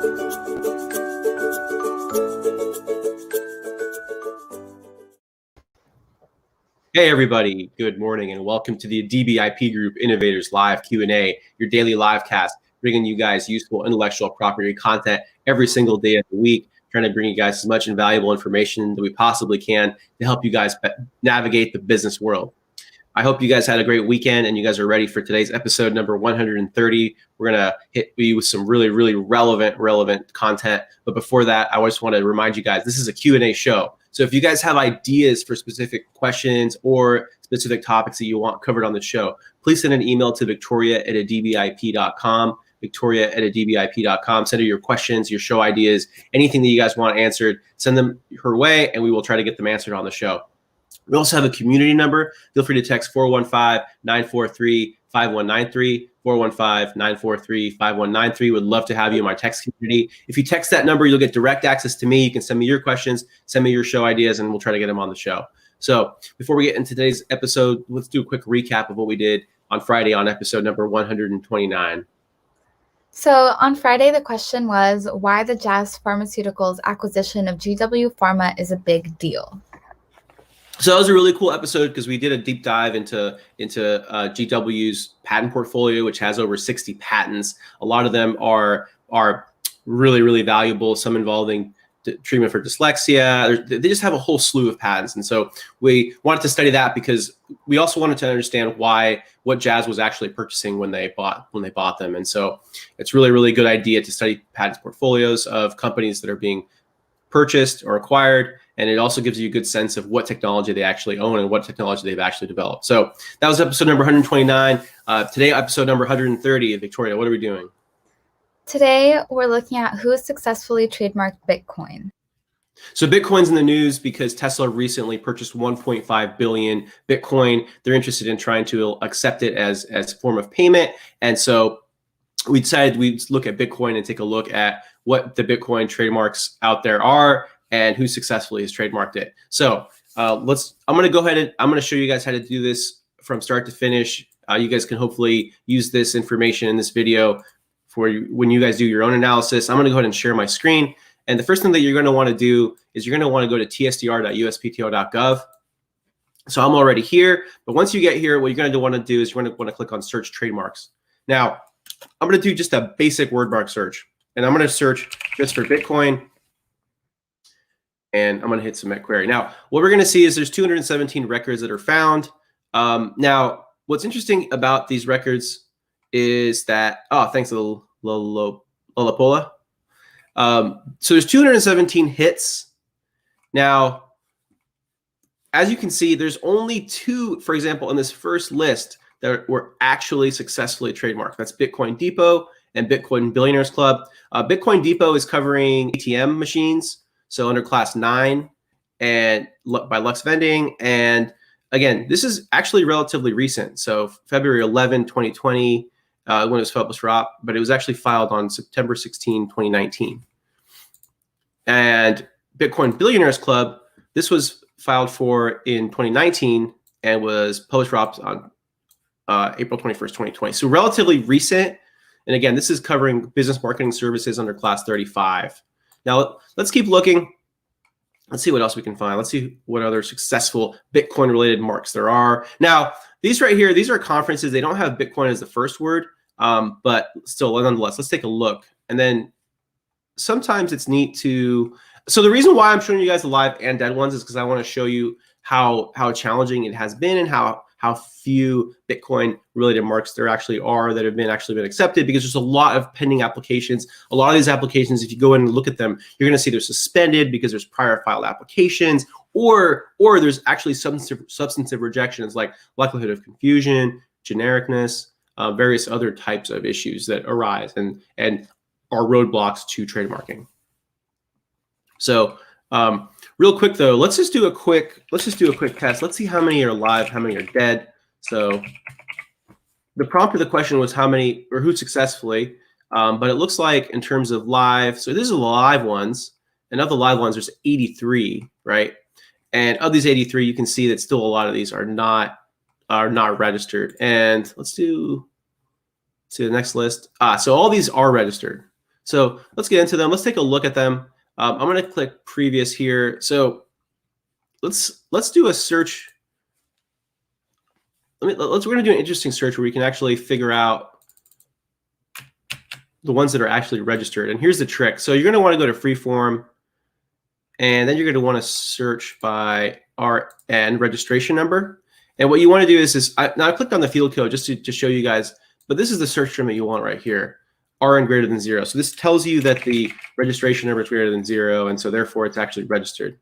Hey everybody, good morning and welcome to the adibiip Group Innovators Live Q&A, your daily live cast, bringing you guys useful intellectual property content every single day of the week, trying to bring you guys as much invaluable information that we possibly can to help you guys navigate the business world. I hope you guys had a great weekend and you guys are ready for today's episode number 130. We're going to hit you with some really, really relevant content. But before that, I just want to remind you guys, this is a Q&A show. So if you guys have ideas for specific questions or specific topics that you want covered on the show, please send an email to victoria@adibiip.com, victoria@adibiip.com. Send her your questions, your show ideas, anything that you guys want answered, send them her way and we will try to get them answered on the show. We also have a community number. Feel free to text 415-943-5193, 415-943-5193. Would love to have you in my text community. If you text that number, you'll get direct access to me. You can send me your questions, send me your show ideas, and we'll try to get them on the show. So before we get into today's episode, let's do a quick recap of what we did on Friday on episode number 129. So on Friday, the question was why the Jazz Pharmaceuticals acquisition of GW Pharma is a big deal. So that was a really cool episode because we did a deep dive into GW's patent portfolio, which has over 60 patents. A lot of them are really, really valuable, some involving treatment for dyslexia. They just have a whole slew of patents. And so we wanted to study that because we also wanted to understand what Jazz was actually purchasing when they bought them. And so it's really, really good idea to study patent portfolios of companies that are being purchased or acquired. And it also gives you a good sense of what technology they actually own and what technology they've actually developed. So that was episode number 129. Today, episode number 130. Victoria, what are we doing? Today, we're looking at who successfully trademarked Bitcoin. So Bitcoin's in the news because Tesla recently purchased 1.5 billion Bitcoin. They're interested in trying to accept it as a form of payment. And so we decided we'd look at Bitcoin and take a look at what the Bitcoin trademarks out there are and who successfully has trademarked it. So I'm going to go ahead and I'm going to show you guys how to do this from start to finish. You guys can hopefully use this information in this video for when you guys do your own analysis. I'm going to go ahead and share my screen. And the first thing that you're going to want to do is you're going to want to go to tsdr.uspto.gov. So I'm already here, but once you get here, what you're going to want to do is you're going to want to click on search trademarks. Now, I'm going to do just a basic word mark search, and I'm going to search just for Bitcoin. And I'm going to hit submit query. Now, what we're going to see is there's 217 records that are found. Now, what's interesting about these records is that, thanks to Lollapola. So there's 217 hits. Now, as you can see, there's only two, for example, in this first list that were actually successfully trademarked. That's Bitcoin Depot and Bitcoin Billionaires Club. Bitcoin Depot is covering ATM machines. So under class 9 and by Lux Vending. And again, this is actually relatively recent. So February 11, 2020, when it was published for op, but it was actually filed on September 16, 2019. And Bitcoin Billionaires Club, this was filed for in 2019 and was published for op on April 21st, 2020. So relatively recent. And again, this is covering business marketing services under class 35. Now, let's keep looking. Let's see what else we can find. Let's see what other successful Bitcoin-related marks there are. Now, these right here, these are conferences. They don't have Bitcoin as the first word, but still, nonetheless, let's take a look. And then sometimes it's neat to – so the reason why I'm showing you guys the live and dead ones is because I want to show you how challenging it has been and how few Bitcoin-related marks there actually are that have been accepted, because there's a lot of pending applications. A lot of these applications, if you go in and look at them, you're going to see they're suspended because there's prior filed applications, or there's actually substantive rejections like likelihood of confusion, genericness, various other types of issues that arise and are roadblocks to trademarking. So real quick though, let's just do a quick test. Let's see how many are live, how many are dead. So the prompt of the question was how many or who successfully, but it looks like in terms of live, so these are the live ones, and of the live ones, there's 83, right? And of these 83, you can see that still a lot of these are not registered. And let's see the next list. So all these are registered. So let's get into them. Let's take a look at them. I'm going to click previous here. So let's do a search. We're going to do an interesting search where we can actually figure out the ones that are actually registered. And here's the trick. So you're going to want to go to Freeform, and then you're going to want to search by RN registration number. And what you want to do is now I clicked on the field code just to show you guys, but this is the search term that you want right here, RN greater than 0. So this tells you that the registration number is greater than 0, and so therefore it's actually registered.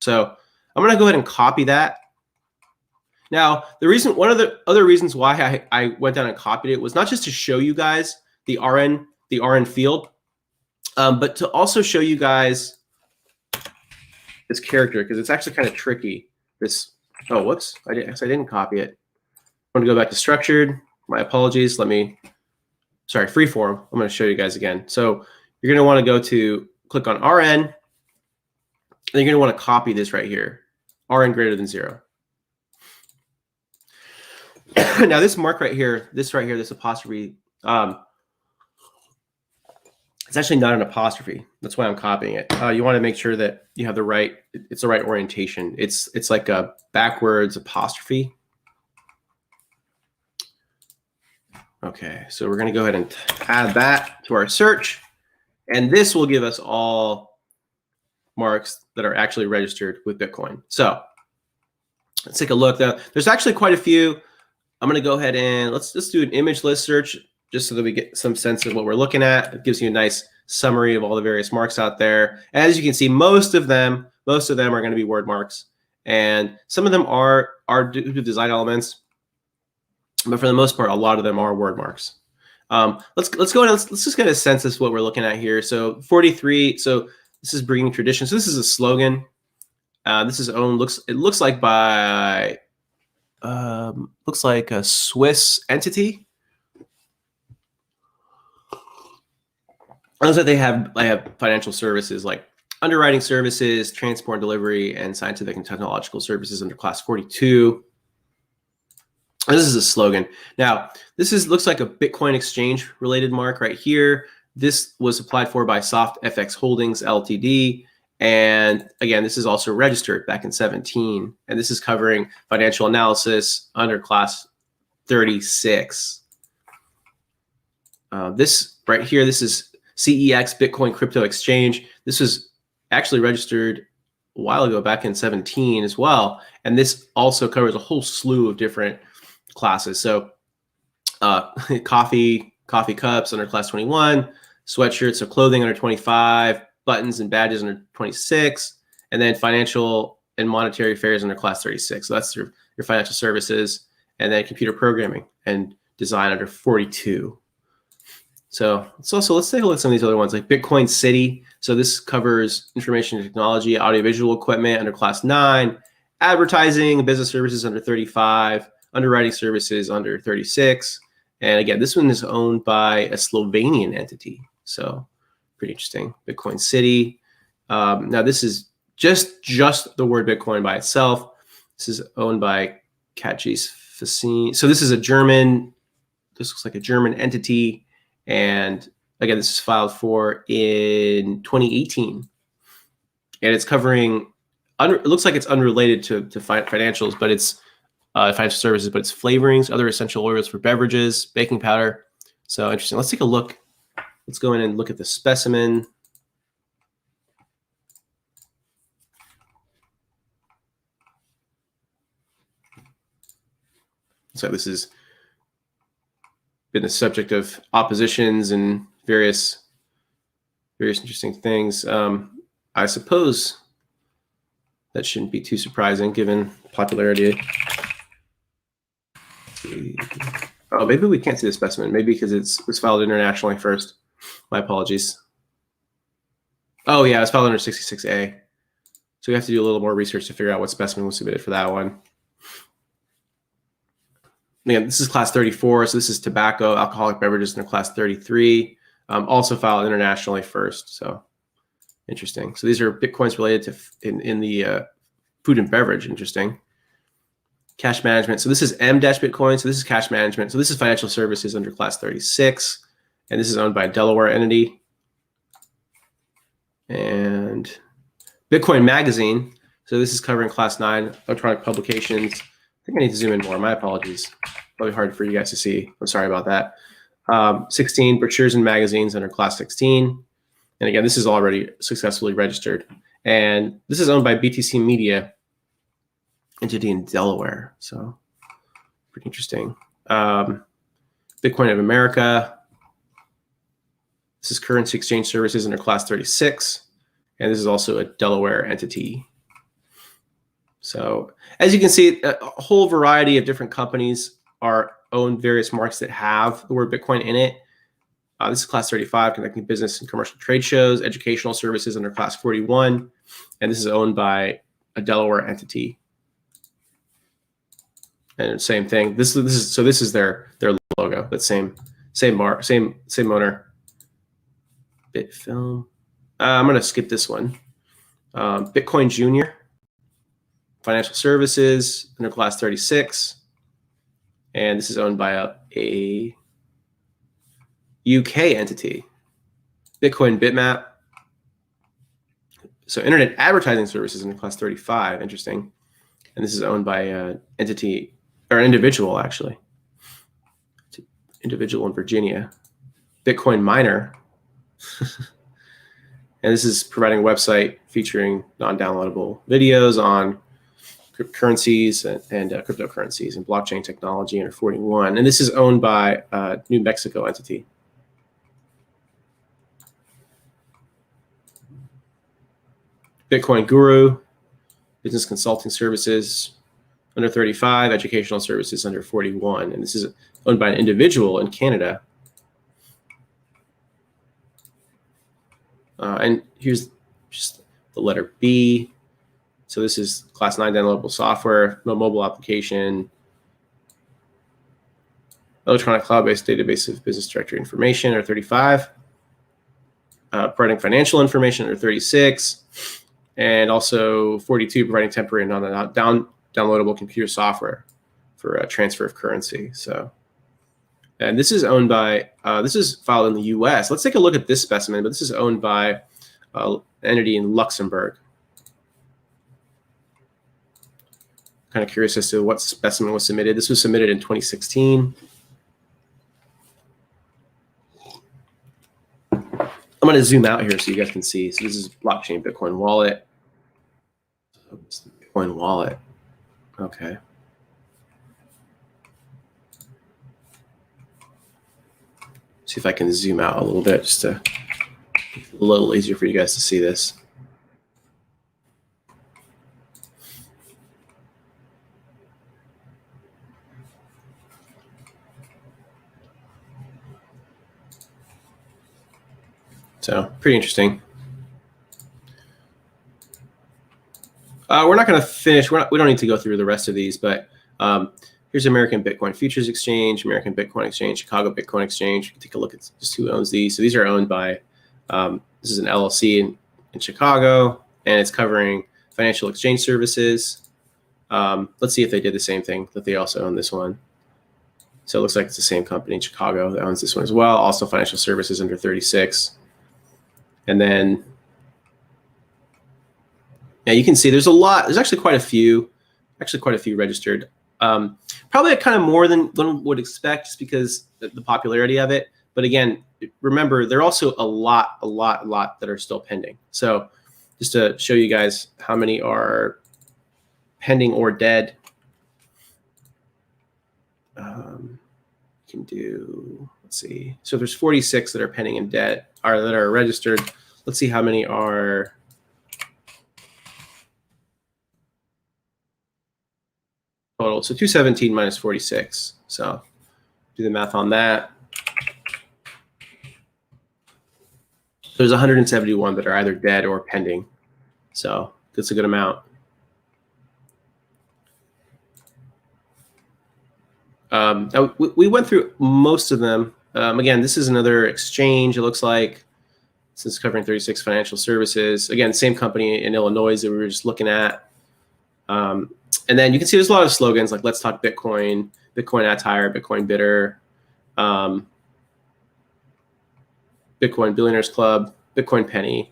So I'm going to go ahead and copy that. Now, one of the other reasons why I went down and copied it was not just to show you guys the RN field, but to also show you guys this character, because it's actually kind of tricky. Oh, whoops, I didn't copy it. I'm going to go back to structured. My apologies. Sorry, freeform. I'm going to show you guys again. So you're going to want to click on RN, and you're going to want to copy this right here, RN greater than 0. Now this mark right here, this apostrophe, it's actually not an apostrophe. That's why I'm copying it. You want to make sure that you have it's the right orientation. It's like a backwards apostrophe. Okay, so we're going to go ahead and add that to our search, and this will give us all marks that are actually registered with Bitcoin. So let's take a look. There's actually quite a few. I'm going to go ahead and let's just do an image list search just so that we get some sense of what we're looking at. It gives you a nice summary of all the various marks out there. And as you can see, most of them are going to be word marks, and some of them are due to design elements, but for the most part, a lot of them are word marks. Let's go and let's just get a sense of what we're looking at here. So 43. So this is bringing tradition. So this is a slogan. This is owned. It looks like by looks like a Swiss entity. It looks like they have financial services like underwriting services, transport and delivery, and scientific and technological services under class 42. This is a slogan. Now, looks like a Bitcoin exchange related mark right here. This was applied for by Soft FX Holdings Ltd. And again, this is also registered back in 2017. And this is covering financial analysis under class 36. This right here, this is CEX Bitcoin Crypto Exchange. This was actually registered a while ago, back in 2017 as well. And this also covers a whole slew of different classes. So coffee cups under class 21, sweatshirts, so clothing under 25, buttons and badges under 26, and then financial and monetary affairs under class 36. So that's your financial services, and then computer programming and design under 42. So let's take a look at some of these other ones, like Bitcoin City. So this covers information technology, audiovisual equipment under class 9, advertising, business services under 35, underwriting services under 36. And again, this one is owned by a Slovenian entity. So pretty interesting. Bitcoin City. Now this is just the word Bitcoin by itself. This is owned by Katjes Facine. So this looks like a German entity. And again, this is filed for in 2018. And it's covering, it looks like it's unrelated to financials, but it's financial services, but it's flavorings, other essential oils for beverages, baking powder. So interesting. Let's take a look. Let's go in and look at the specimen. So this has been the subject of oppositions and various interesting things. I suppose that shouldn't be too surprising given popularity. Oh, maybe we can't see the specimen. Maybe because it was filed internationally first. My apologies. Oh yeah, it's filed under 66A. So we have to do a little more research to figure out what specimen was submitted for that one. Again, this is class 34, so this is tobacco, alcoholic beverages in class 33. Also filed internationally first, so interesting. So these are Bitcoins related to in the food and beverage, interesting. Cash management, so this is M-Bitcoin, so this is cash management. So this is financial services under class 36, and this is owned by a Delaware entity. And Bitcoin Magazine. So this is covering class 9 electronic publications. I think I need to zoom in more. My apologies. Probably hard for you guys to see. I'm sorry about that. 16 brochures and magazines under class 16. And again, this is already successfully registered. And this is owned by BTC Media, entity in Delaware. So pretty interesting. Bitcoin of America. This is Currency Exchange Services under class 36. And this is also a Delaware entity. So as you can see, a whole variety of different companies are own various marks that have the word Bitcoin in it. This is class 35, conducting business and commercial trade shows, educational services under class 41. And this is owned by a Delaware entity. And same thing. This is their logo, but same mark, same owner. Bitfilm. I'm going to skip this one. Bitcoin Junior, financial services under class 36. And this is owned by a UK entity. Bitcoin Bitmap. So internet advertising services under class 35. Interesting. And this is owned by an entity, or an individual, actually. It's an individual in Virginia. Bitcoin Miner. And this is providing a website featuring non-downloadable videos on currencies and cryptocurrencies and blockchain technology under 41. And this is owned by a New Mexico entity. Bitcoin Guru, business consulting services under 35, educational services under 41. And this is owned by an individual in Canada. And here's just the letter B. So this is class 9 downloadable software, no mobile application, electronic cloud-based database of business directory information under 35, providing financial information under 36, and also 42, providing temporary and downloadable computer software for transfer of currency. So, and this is owned by, this is filed in the US. Let's take a look at this specimen, but this is owned by an entity in Luxembourg. Kind of curious as to what specimen was submitted. This was submitted in 2016. I'm going to zoom out here so you guys can see. So this is blockchain Bitcoin wallet. Oops, Bitcoin wallet. Okay. See if I can zoom out a little bit just to make it a little easier for you guys to see this. So pretty interesting. We're not going to finish. We don't need to go through the rest of these, but here's American Bitcoin Futures Exchange, American Bitcoin Exchange, Chicago Bitcoin Exchange. You can take a look at just who owns these. So these are owned by, this is an LLC in Chicago, and it's covering financial exchange services. Let's see if they did the same thing, that they also own this one. So it looks like it's the same company in Chicago that owns this one as well. Also financial services under 36. And then, yeah, you can see there's a lot. There's actually quite a few registered. Probably kind of more than one would expect just because the popularity of it. But again, remember, there are also a lot that are still pending. So just to show you guys how many are pending or dead, can do, let's see. So there's 46 that are pending and dead, or that are registered. Let's see how many are total. So 217 minus 46. So do the math on that. There's 171 that are either dead or pending. So that's a good amount. We went through most of them. Again, this is another exchange, it looks like. This is covering 36 financial services. Again, same company in Illinois that we were just looking at. And then you can see there's a lot of slogans like Let's Talk Bitcoin, Bitcoin Attire, Bitcoin Bidder, Bitcoin Billionaires Club, Bitcoin Penny.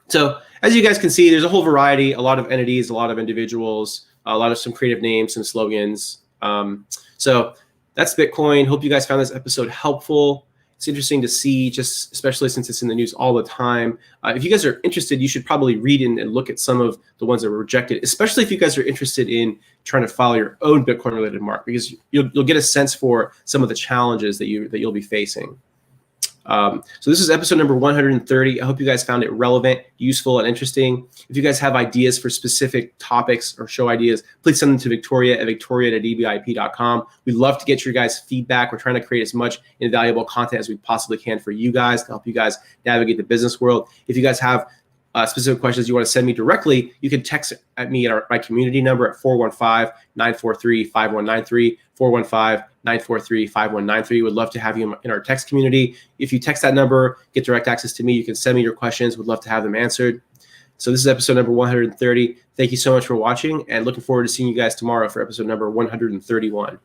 So as you guys can see, there's a whole variety, a lot of entities, a lot of individuals, a lot of some creative names, some slogans. So that's Bitcoin. Hope you guys found this episode helpful. It's interesting to see, just especially since it's in the news all the time. If you guys are interested, you should probably read and look at some of the ones that were rejected, especially if you guys are interested in trying to file your own Bitcoin-related mark, because you'll get a sense for some of the challenges that you'll be facing. So this is episode number 130. I hope you guys found it relevant, useful, and interesting. If you guys have ideas for specific topics or show ideas, please send them to victoria@adibiip.com. We'd love to get your guys' feedback. We're trying to create as much invaluable content as we possibly can for you guys to help you guys navigate the business world. If you guys have specific questions you want to send me directly, you can text at me at my community number at 415-943-5193, 415-943-5193. Would love to have you in our text community. If you text that number, get direct access to me. You can send me your questions. Would love to have them answered. So this is episode number 130. Thank you so much for watching, and looking forward to seeing you guys tomorrow for episode number 131.